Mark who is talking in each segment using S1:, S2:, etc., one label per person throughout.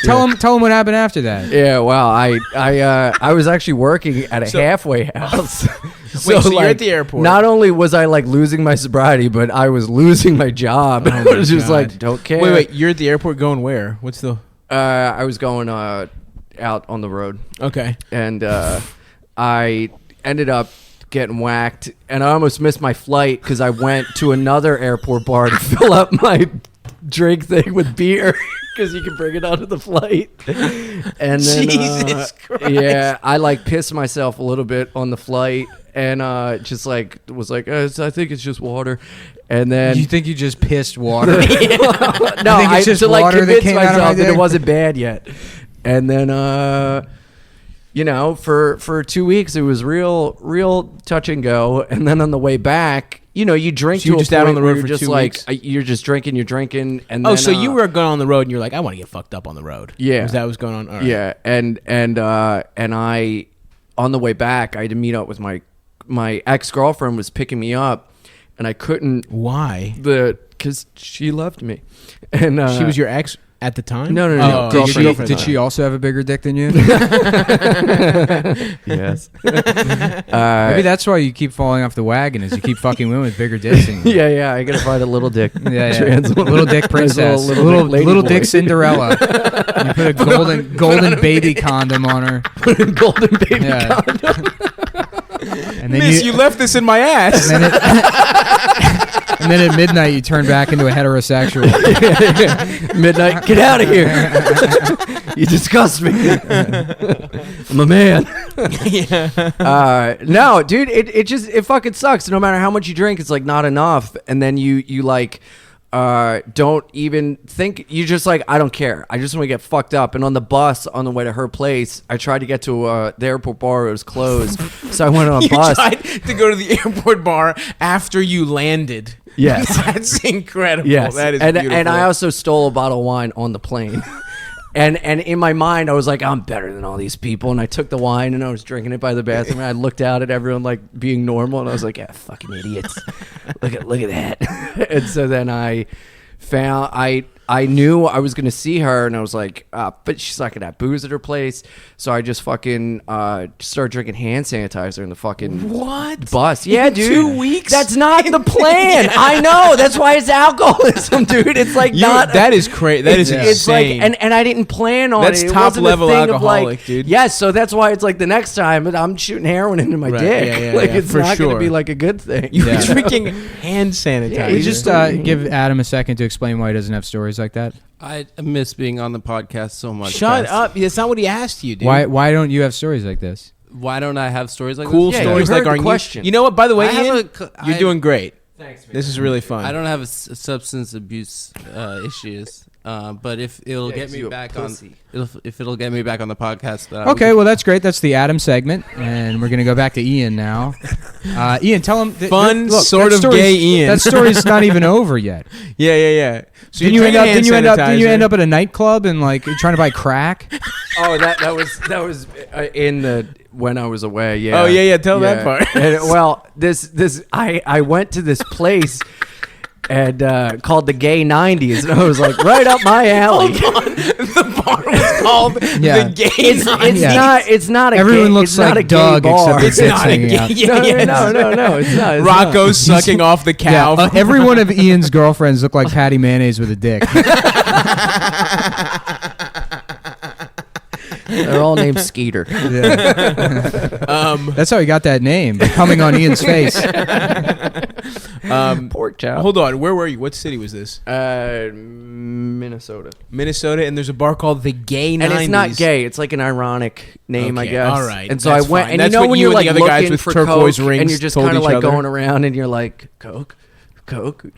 S1: Tell him what happened after that.
S2: Yeah, well, I was actually working at a halfway house.
S3: So you're at the airport.
S2: Not only was I like losing my sobriety, but I was losing my job. I was just like, don't care.
S3: Wait, you're at the airport going where? What's the?
S2: I was going out on the road.
S3: Okay.
S2: And I ended up getting whacked, and I almost missed my flight because I went to another airport bar to fill up my drink thing with beer because you can bring it onto the flight. And then,
S3: Jesus Christ.
S2: Yeah, I like pissed myself a little bit on the flight, and just like was like, I think it's just water. And then
S1: You think you just pissed water?
S2: no,
S1: it's just
S2: to like
S1: water that
S2: convince
S1: came out of my
S2: myself that
S1: dick?
S2: it wasn't bad yet. And then for 2 weeks it was real touch and go. And then on the way back, you drink
S3: So you're
S2: to
S3: just
S2: a
S3: out
S2: point
S3: on the
S2: where
S3: road
S2: you're
S3: for
S2: just
S3: 2
S2: like
S3: weeks?
S2: you're just drinking, and
S3: Oh,
S2: then,
S3: so you were going on the road and you're like, I want to get fucked up on the road.
S2: Yeah.
S3: Was that what's going on? All right.
S2: Yeah, and I on the way back I had to meet up with my ex-girlfriend was picking me up, and I couldn't
S3: Why?
S2: because she loved me, and
S3: She was your ex at the time?
S2: No.
S3: Oh,
S2: Girlfriend.
S1: Did she also have a bigger dick than you?
S2: Yes.
S1: Maybe that's why you keep falling off the wagon, is you keep fucking women with bigger dicks than you.
S2: Yeah. I gotta find a little dick.
S1: Yeah.
S2: Trans woman.
S1: Little dick princess.
S2: Little dick
S1: Little
S2: lady
S1: dick
S2: boy.
S1: Cinderella. You put a golden baby condom on her.
S2: Golden baby
S1: Yeah.
S2: condom.
S1: And then
S3: Miss, you left this in my ass.
S1: And then at midnight you turn back into a heterosexual.
S2: Midnight, get out of here. You disgust me. I'm a man. No, dude, it fucking sucks. No matter how much you drink, it's like not enough. And then you like don't even think, you just like, I don't care. I just want to get fucked up. And on the bus on the way to her place, I tried to get to the airport bar. It was closed. So I went on a
S3: You
S2: bus.
S3: tried to go to the airport bar after you landed.
S2: Yes.
S3: That's incredible.
S2: Yes.
S3: That is
S2: and
S3: beautiful.
S2: I also stole a bottle of wine on the plane. And in my mind, I was like, I'm better than all these people. And I took the wine and I was drinking it by the bathroom. And I looked out at everyone like being normal. And I was like, yeah, fucking idiots. Look at that. And so then I knew I was going to see her. And I was like, but she's not going to have booze at her place. So I just fucking started drinking hand sanitizer in the fucking bus. Yeah,
S3: In
S2: dude.
S3: 2 weeks?
S2: That's not the plan.
S3: Yeah.
S2: I know. That's why it's alcoholism, dude. It's like not.
S3: That is crazy. That is insane.
S2: It's like, and I didn't plan on
S3: That's
S2: it. It
S3: top
S2: wasn't a
S3: level
S2: thing of
S3: alcoholic,
S2: like,
S3: dude.
S2: Yes, so that's why it's like the next time I'm shooting heroin into my
S3: Right,
S2: dick.
S3: yeah,
S2: like
S3: yeah,
S2: it's
S3: for
S2: not going
S3: sure.
S2: to be like a good thing.
S3: You
S1: Yeah.
S3: were drinking hand sanitizer.
S2: Yeah,
S1: We just give Adam a second to explain why he doesn't have stories like that.
S4: I miss being on the podcast so much.
S3: Shut
S4: guys.
S3: up. That's not what he asked you, dude.
S1: Why don't you have stories like this?
S4: Why don't I have stories like
S3: Cool
S4: this?
S2: Yeah,
S3: stories
S2: you heard
S3: like
S2: the
S3: our
S2: question.
S3: You know what? By the way,
S4: I have
S3: Ian, you're doing great.
S2: Thanks, man.
S3: This is really fun.
S4: I don't have substance abuse issues, but if it'll get me back on, if it'll get me back on the podcast,
S1: Okay, well that's great. That's the Adam segment, and we're gonna go back to Ian now. Ian, tell him.
S3: Fun,
S1: look,
S3: sort
S1: that
S3: of
S1: story's-
S3: gay Ian.
S1: That story's not even over yet.
S3: Yeah. So
S1: Didn't you end up at a nightclub and like trying to buy crack?
S2: Oh, that was in the when I was away. Yeah.
S3: Oh, yeah. Tell that part.
S2: And, well, I went to this place and called the Gay 90s, and I was like right up my alley.
S3: The bar was called
S1: Yeah.
S3: the Gay
S2: It's
S3: 90s.
S2: it's not a
S1: Everyone
S2: gay,
S1: looks
S2: it's not
S1: like
S2: a gay
S1: Doug,
S2: bar.
S1: except
S3: It's
S1: Tits
S3: not a
S1: hanging
S3: gay.
S1: out.
S3: Yeah.
S2: No, it's not. It's
S3: Rocco's sucking off the cow.
S1: Every one of Ian's girlfriends look like Patty Mayonnaise with a dick.
S2: They're all named Skeeter.
S1: That's how he got that name, by coming on Ian's face.
S2: Pork chop.
S3: Hold on. Where were you? What city was this?
S2: Minnesota.
S3: Minnesota, and there's a bar called the Gay 90s.
S2: And it's not gay. It's like an ironic name, I
S3: Okay,
S2: guess.
S3: all right.
S2: And so
S3: That's
S2: I went,
S3: fine.
S2: and
S3: That's
S2: you know
S3: what
S2: when
S3: you
S2: you're
S3: and
S2: like
S3: the other guys
S2: looking
S3: with
S2: for
S3: turquoise
S2: coke,
S3: rings
S2: and you're just
S3: told
S2: kind of
S3: each
S2: like
S3: other?
S2: going around, and you're like coke,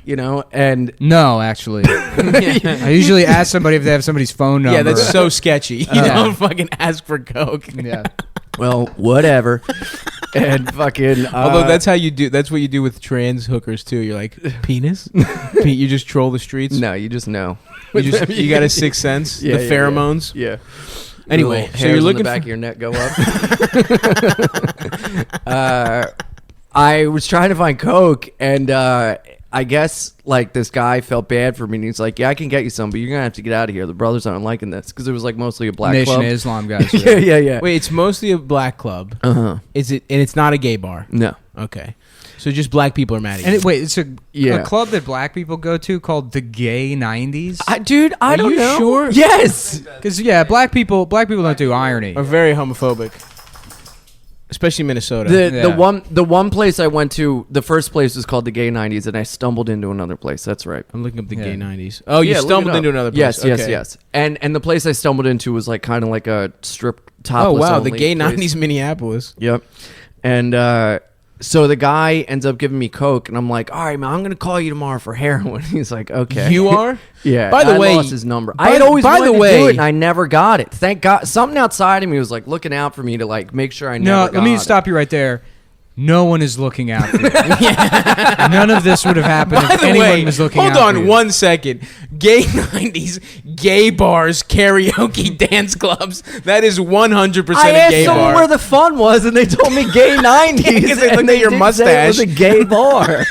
S2: you know, and
S1: No, actually. I usually ask somebody if they have somebody's phone number.
S3: Yeah, that's so sketchy. You don't fucking ask for coke.
S1: Yeah.
S2: well, whatever, and fucking.
S3: Although that's how you do. That's what you do with trans hookers too. You're like penis. You just troll the streets.
S2: no, you just know.
S3: You got a sixth sense.
S2: Yeah,
S3: the
S2: yeah,
S3: pheromones.
S2: Yeah.
S3: Anyway,
S2: Little
S3: so you're
S2: hairs on
S3: looking
S2: the back
S3: for-
S2: of your neck go up. I was trying to find coke, and I guess like this guy felt bad for me, and he's like, "Yeah, I can get you some, but you're gonna have to get out of here. The brothers aren't liking this because it was like mostly a black
S1: Nation
S2: club."
S1: of Islam guys.
S2: yeah.
S3: Wait, it's mostly a black club. Is it? And it's not a gay bar.
S2: No.
S3: Okay, so just black people are mad at you.
S1: And wait, it's a
S2: Yeah.
S1: club that black people go to called the Gay 90s.
S2: Dude, I don't
S3: you
S2: know.
S3: sure?
S2: Yes.
S1: Because black people don't do irony.
S3: Are very homophobic, especially Minnesota.
S2: The one place I went to, the first place was called the Gay 90s, and I stumbled into another place. That's right.
S3: I'm looking up the
S1: Yeah.
S3: gay 90s. Oh, you
S2: Yeah, look
S3: stumbled
S2: it up.
S3: into another place.
S2: Yes. And the place I stumbled into was like kind of like a strip
S3: Oh
S2: topless.
S3: wow,
S2: only
S3: the gay
S2: place.
S3: 90s Minneapolis.
S2: Yep. And so the guy ends up giving me coke, and I'm like, "All right, man, I'm gonna call you tomorrow for heroin." He's like, "Okay."
S3: You are?
S2: Yeah.
S3: By the
S2: I
S3: way,
S2: lost his number.
S3: by
S2: I had
S3: the-
S2: always
S3: by
S2: wanted
S3: the
S2: to
S3: way-
S2: do it, and I never got it. Thank God, something outside of me was like looking out for me to like make sure I never.
S1: No,
S2: got
S1: let me
S2: it.
S1: stop you right there. No one is looking out for you. None of this would have happened
S3: By
S1: if
S3: the
S1: anyone
S3: way,
S1: was looking
S3: hold
S1: out
S3: on
S1: for you.
S3: 1 second. Gay 90s, gay bars, karaoke, dance clubs. That is 100%
S2: I
S3: a
S2: asked
S3: gay
S2: someone
S3: bar.
S2: where the fun was, and they told me Gay 90s.
S3: Because they
S2: and
S3: looked at your
S2: did say it was
S3: mustache.
S2: a gay bar.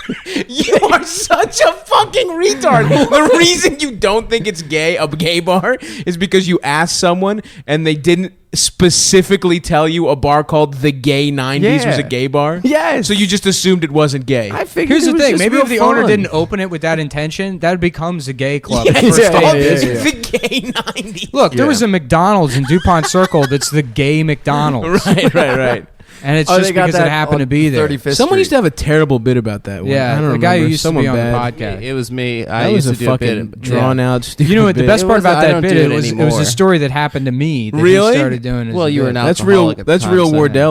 S3: You are such a fucking retard. The reason you don't think it's a gay bar, is because you asked someone and they didn't specifically tell you a bar called the Gay 90s was a
S2: Yeah.
S3: gay bar.
S2: Yes.
S3: So you just assumed it wasn't gay.
S2: I figured.
S1: Here's
S2: it
S1: the
S2: was
S1: thing.
S2: just
S1: Maybe
S2: real
S1: if the owner
S2: fun.
S1: didn't open it with that intention, that becomes a gay club.
S3: Yeah,
S1: the first
S3: it's
S1: day
S3: called
S1: of
S2: yeah,
S1: business.
S2: yeah.
S3: the Gay 90s.
S1: Look, there
S2: Yeah.
S1: was a McDonald's in DuPont Circle that's the Gay McDonald's.
S3: Right.
S1: And it's
S2: Oh,
S1: just
S2: they got
S1: because it
S2: that
S1: happened
S2: on
S1: to be there.
S2: 35th
S3: Someone
S2: Street.
S3: used to have a terrible bit about that one. I
S1: Yeah,
S3: don't
S1: the guy who
S3: remember.
S1: used to
S3: Someone
S1: be on
S3: bad.
S1: the podcast.
S4: It was me.
S3: That
S4: I
S3: was
S4: used
S3: a
S4: to do a
S3: fucking
S4: bit.
S3: drawn out, stupid
S1: You know what? The
S3: bit.
S1: best
S4: It
S1: part
S4: was-
S1: about
S4: I
S1: that
S4: don't
S1: bit
S4: do it
S1: it was a
S4: anymore.
S1: story that happened to me. That
S3: Really?
S1: He started doing. As
S4: Well,
S1: a
S4: you were
S1: bit.
S4: an
S3: That's
S4: alcoholic
S3: real.
S4: at the
S3: That's
S4: time,
S3: real
S4: so-
S3: Wardell